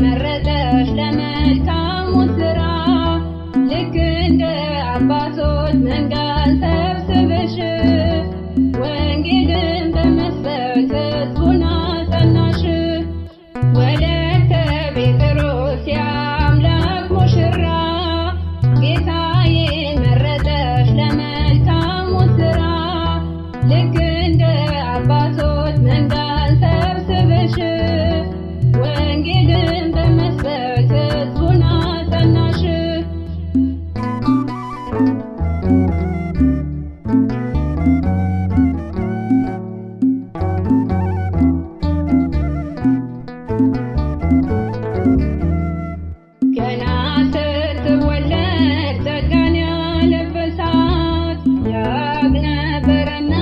መረጠሽ ለመልካሙ ሥራ ልክ እንደ አባቶች መንጋን ሰብስበሽ ወንጌልን በመስበክ ሕዝቡን አጸናሽ። ወለተ ጴጥሮስ የአምላክ ሙሽራ ጌታዬ መረጠሽ ለመልካሙ ሥራ ልክ እንደ አባቶች መንጋን ሰብስበሽ ወንጌልን በመስበክ ሕዝቡን አጸናሽ። ገና ስትወለድ ጸጋን ያለበሳት ያውቅ ነበረና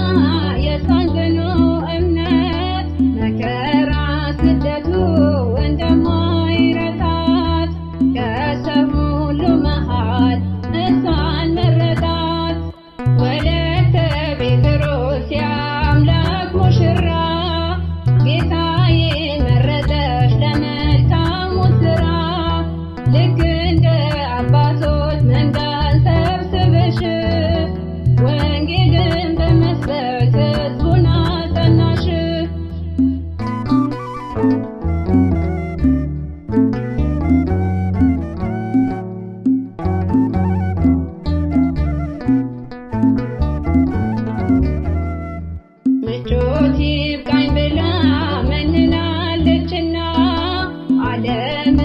የእሷን ጽኑ እምነት መከራ ስደቱ እንደማይረታት ከሰው ሁሉ መሃል እሷን መረጣት። ወለተ ጴጥሮስ የአምላክ ሙሽራ ጌታዬ መረጠሽ ለመልካሙ ሥራ ልክ እንደ አባቶች መንጋን ሰብስበሽ ወንጌልን በመስበክ ሕዝቡን አጸናሽ። ምቾት ይብቃኝ ብላ መንናለችና ዓለምን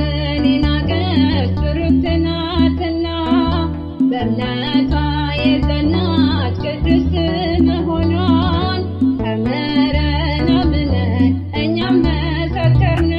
የናቀች ብሩክት ናትና በእምነቷ የጸናች ቅድስት መሆኗን ተምረን አምነን እኛም መሰከርን።